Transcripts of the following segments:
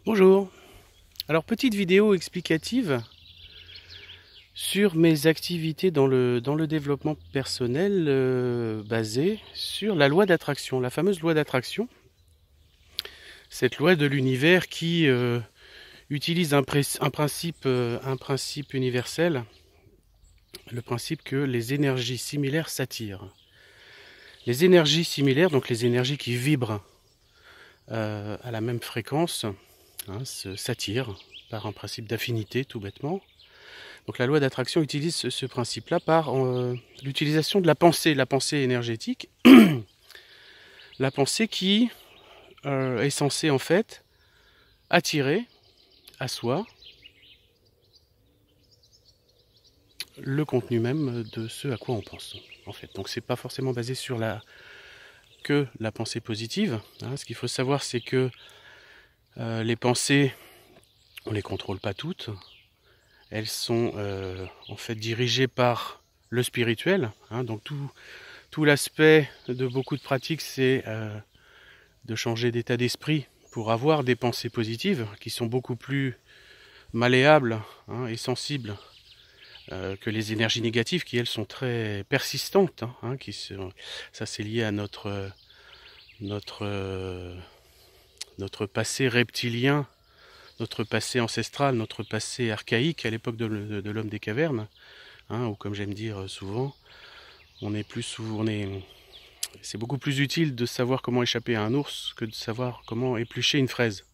Bonjour. Alors, petite vidéo explicative sur mes activités dans le développement personnel basée sur la loi d'attraction, la fameuse loi d'attraction. Cette loi de l'univers qui utilise un principe universel, le principe que les énergies similaires s'attirent. Les énergies similaires, donc les énergies qui vibrent à la même fréquence, s'attirent par un principe d'affinité tout bêtement. Donc la loi d'attraction utilise ce principe-là par l'utilisation de la pensée énergétique, la pensée qui est censée en fait attirer à soi le contenu même de ce à quoi on pense. En fait, donc c'est pas forcément basé sur que la pensée positive. Ce qu'il faut savoir, c'est que les pensées, on les contrôle pas toutes. Elles sont en fait dirigées par le spirituel. Donc tout l'aspect de beaucoup de pratiques, c'est de changer d'état d'esprit pour avoir des pensées positives qui sont beaucoup plus malléables et sensibles que les énergies négatives qui, elles, sont très persistantes. Ça, c'est lié à notre passé reptilien, notre passé ancestral, notre passé archaïque à l'époque de l'homme des cavernes, ou comme j'aime dire souvent, c'est beaucoup plus utile de savoir comment échapper à un ours que de savoir comment éplucher une fraise.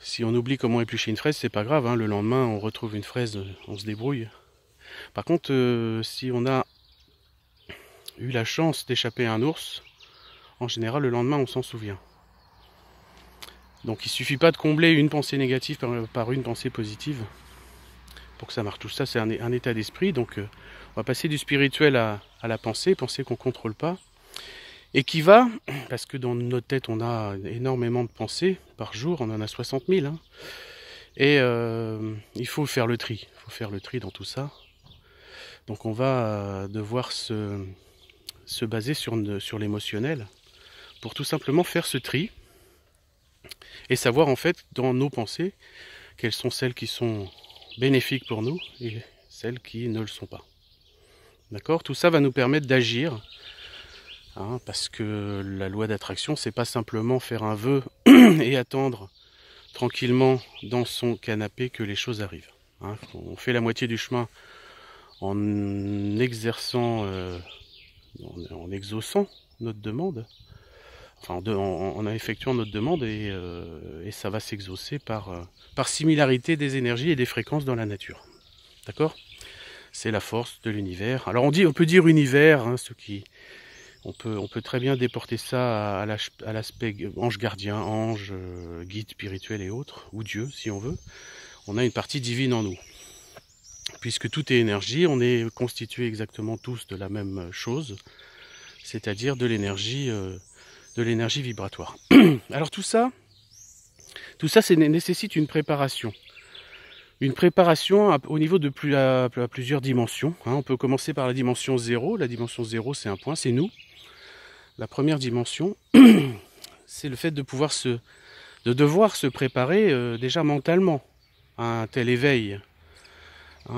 Si on oublie comment éplucher une fraise, c'est pas grave, le lendemain on retrouve une fraise, on se débrouille. Par contre, si on a eu la chance d'échapper à un ours, en général le lendemain on s'en souvient. Donc il suffit pas de combler une pensée négative par une pensée positive pour que ça marche. Tout ça, c'est un état d'esprit. Donc on va passer du spirituel à la pensée qu'on contrôle pas. Et qui va, parce que dans notre tête on a énormément de pensées par jour, on en a 60 000. Et il faut faire le tri. Il faut faire le tri dans tout ça. Donc on va devoir se baser sur l'émotionnel pour tout simplement faire ce tri. Et savoir en fait dans nos pensées quelles sont celles qui sont bénéfiques pour nous et celles qui ne le sont pas. D'accord ? Tout ça va nous permettre d'agir, parce que la loi d'attraction, c'est pas simplement faire un vœu et attendre tranquillement dans son canapé que les choses arrivent. On fait la moitié du chemin en exerçant, en exauçant notre demande. En effectuant notre demande et ça va s'exaucer par similarité des énergies et des fréquences dans la nature. D'accord ? C'est la force de l'univers. Alors on peut dire univers, on peut très bien déporter ça à l'aspect ange gardien, ange, guide spirituel et autres, ou Dieu si on veut. On a une partie divine en nous. Puisque tout est énergie, on est constitués exactement tous de la même chose, c'est-à-dire de l'énergie vibratoire. Alors tout ça nécessite une préparation. Une préparation au niveau de plusieurs dimensions. On peut commencer par la dimension 0. La dimension 0, c'est un point, c'est nous. La première dimension, c'est le fait de devoir se préparer déjà mentalement à un tel éveil.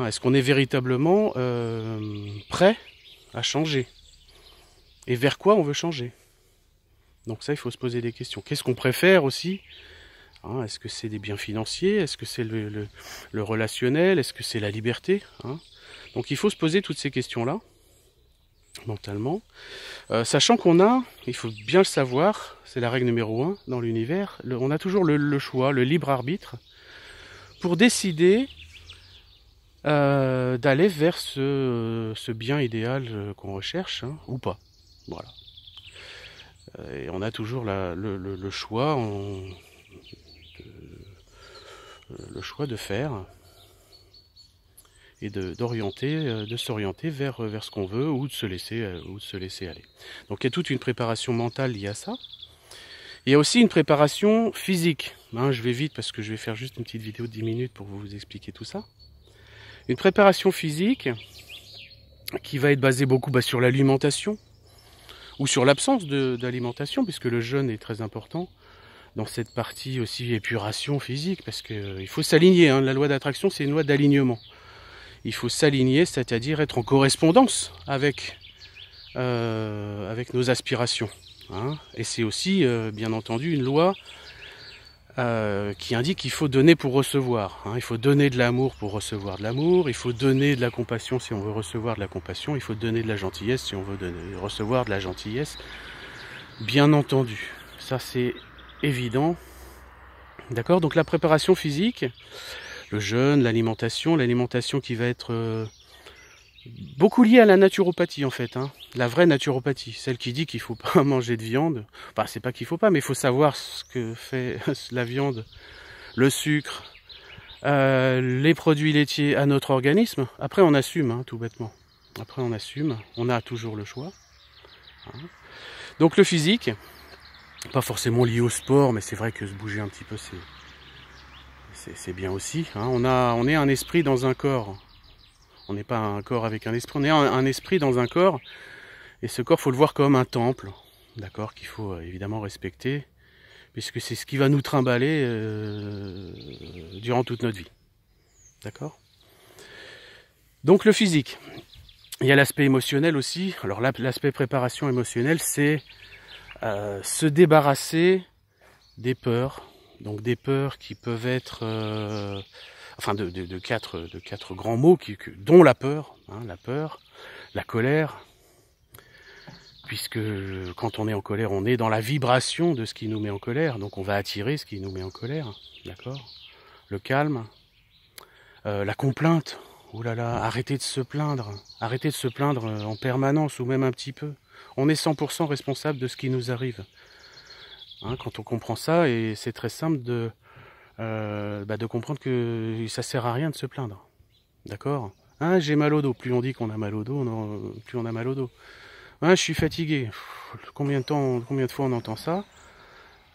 Est-ce qu'on est véritablement prêt à changer ? Et vers quoi on veut changer ? Donc ça, il faut se poser des questions. Qu'est-ce qu'on préfère aussi ? Est-ce que c'est des biens financiers ? Est-ce que c'est le relationnel ? Est-ce que c'est la liberté ? Donc il faut se poser toutes ces questions-là, mentalement. Sachant il faut bien le savoir, c'est la règle numéro 1 dans l'univers, on a toujours le choix, le libre arbitre, pour décider d'aller vers ce bien idéal qu'on recherche, ou pas. Voilà. Et on a toujours le choix, le choix de faire et de s'orienter vers ce qu'on veut ou de se laisser aller. Donc il y a toute une préparation mentale liée à ça. Il y a aussi une préparation physique. Je vais vite parce que je vais faire juste une petite vidéo de 10 minutes pour vous expliquer tout ça. Une préparation physique qui va être basée beaucoup sur l'alimentation, ou sur l'absence d'alimentation, puisque le jeûne est très important dans cette partie aussi épuration physique, parce que il faut s'aligner, hein. La loi d'attraction, c'est une loi d'alignement. Il faut s'aligner, c'est-à-dire être en correspondance avec nos aspirations, hein. Et c'est aussi, bien entendu, une loi qui indique qu'il faut donner pour recevoir, hein. Il faut donner de l'amour pour recevoir de l'amour, il faut donner de la compassion si on veut recevoir de la compassion, il faut donner de la gentillesse si on veut recevoir de la gentillesse, bien entendu. Ça c'est évident. D'accord? Donc la préparation physique, le jeûne, l'alimentation qui va être beaucoup liée à la naturopathie en fait, hein. La vraie naturopathie, celle qui dit qu'il faut pas manger de viande. Enfin, c'est pas qu'il faut pas, mais il faut savoir ce que fait la viande, le sucre, les produits laitiers à notre organisme. Après, on assume, hein, tout bêtement. Après, on assume. On a toujours le choix, hein. Donc le physique, pas forcément lié au sport, mais c'est vrai que se bouger un petit peu, c'est bien aussi, hein. On est un esprit dans un corps. On n'est pas un corps avec un esprit, on est un esprit dans un corps. Et ce corps, faut le voir comme un temple, d'accord, qu'il faut évidemment respecter, puisque c'est ce qui va nous trimballer durant toute notre vie, d'accord. Donc le physique. Il y a l'aspect émotionnel aussi. Alors là, l'aspect préparation émotionnelle, c'est se débarrasser des peurs. Donc des peurs qui peuvent être, enfin de quatre grands mots, dont la peur, hein, la colère. Puisque quand on est en colère, on est dans la vibration de ce qui nous met en colère, donc on va attirer ce qui nous met en colère, d'accord. Le calme, la complainte, oh là là, arrêtez de se plaindre en permanence ou même un petit peu. On est 100% responsable de ce qui nous arrive, hein, quand on comprend ça, et c'est très simple de comprendre que ça sert à rien de se plaindre, d'accord. Hein, j'ai mal au dos, plus on dit qu'on a mal au dos, plus on a mal au dos. Ah, je suis fatigué. Combien de fois on entend ça?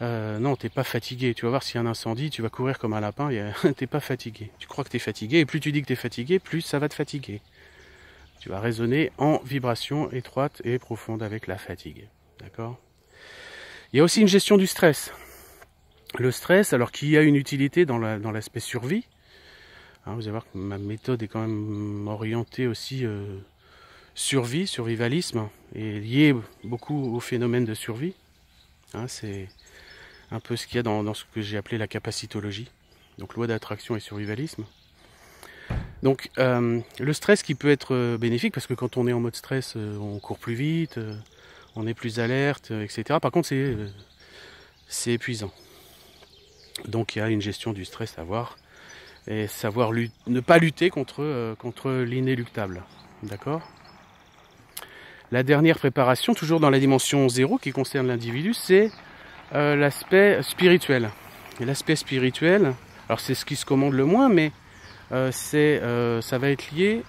Non, t'es pas fatigué. Tu vas voir s'il y a un incendie, tu vas courir comme un lapin. T'es pas fatigué. Tu crois que t'es fatigué, et plus tu dis que t'es fatigué, plus ça va te fatiguer. Tu vas résonner en vibration étroite et profonde avec la fatigue. D'accord? Il y a aussi une gestion du stress. Le stress, alors qui a une utilité dans l'aspect survie. Hein, vous allez voir que ma méthode est quand même orientée aussi survie, survivalisme, est lié beaucoup au phénomène de survie, hein, c'est un peu ce qu'il y a dans ce que j'ai appelé la capacitologie, donc loi d'attraction et survivalisme. Donc le stress qui peut être bénéfique, parce que quand on est en mode stress, on court plus vite, on est plus alerte, etc. Par contre c'est épuisant. Donc il y a une gestion du stress à avoir, et savoir ne pas lutter contre l'inéluctable, d'accord. La dernière préparation, toujours dans la dimension 0 qui concerne l'individu, c'est l'aspect spirituel. Et l'aspect spirituel, alors c'est ce qui se commande le moins, mais ça va être lié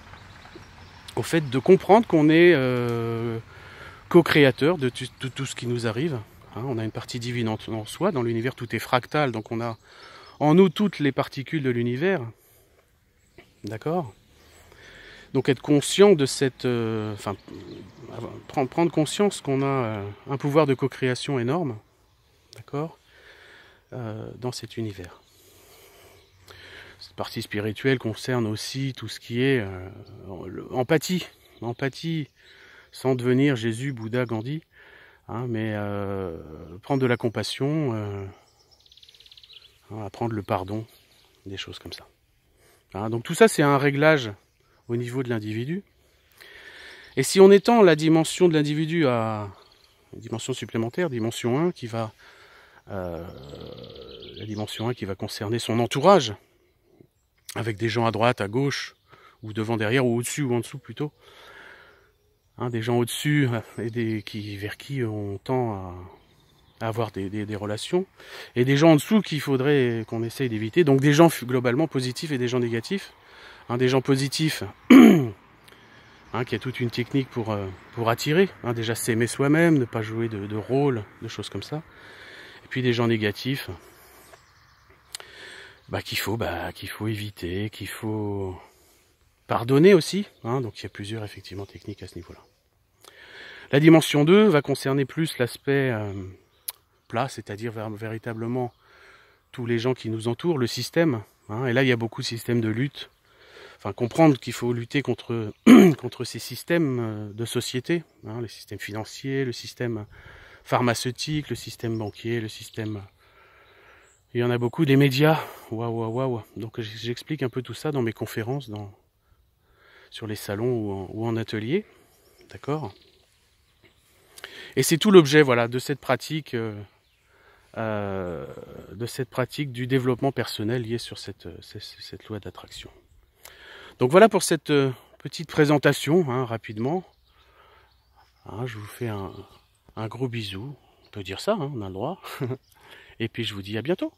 au fait de comprendre qu'on est co-créateur de tout ce qui nous arrive. Hein, on a une partie divine en soi, dans l'univers tout est fractal, donc on a en nous toutes les particules de l'univers. D'accord ? Donc être conscient de cette... prendre conscience qu'on a un pouvoir de co-création énorme, d'accord, dans cet univers. Cette partie spirituelle concerne aussi tout ce qui est empathie sans devenir Jésus, Bouddha, Gandhi, hein, mais prendre de la compassion, apprendre le pardon, des choses comme ça. Hein, donc tout ça c'est un réglage au niveau de l'individu. Et si on étend la dimension de l'individu à une dimension supplémentaire, dimension 1, la dimension 1 qui va concerner son entourage, avec des gens à droite, à gauche, ou devant, derrière, ou au-dessus, ou en dessous plutôt. Hein, des gens au-dessus et vers qui on tend à avoir des relations, et des gens en dessous qu'il faudrait qu'on essaye d'éviter. Donc des gens globalement positifs et des gens négatifs. Hein, des gens positifs, hein, qui a toute une technique pour attirer. Hein, déjà s'aimer soi-même, ne pas jouer de rôle, de choses comme ça. Et puis des gens négatifs, qu'il faut éviter, qu'il faut pardonner aussi. Hein, donc il y a plusieurs effectivement techniques à ce niveau-là. La dimension 2 va concerner plus l'aspect plat, c'est-à-dire véritablement tous les gens qui nous entourent, le système. Hein, et là, il y a beaucoup de systèmes de lutte. Enfin, comprendre qu'il faut lutter contre, contre ces systèmes de société, hein, les systèmes financiers, le système pharmaceutique, le système banquier, le système... Il y en a beaucoup, des médias. Waouh, waouh, waouh. Donc j'explique un peu tout ça dans mes conférences, sur les salons ou en atelier. D'accord ? Et c'est tout l'objet, voilà, de cette pratique du développement personnel lié sur cette loi d'attraction. Donc voilà pour cette petite présentation, hein, rapidement. Hein, je vous fais un gros bisou. On peut dire ça, hein, on a le droit. Et puis je vous dis à bientôt.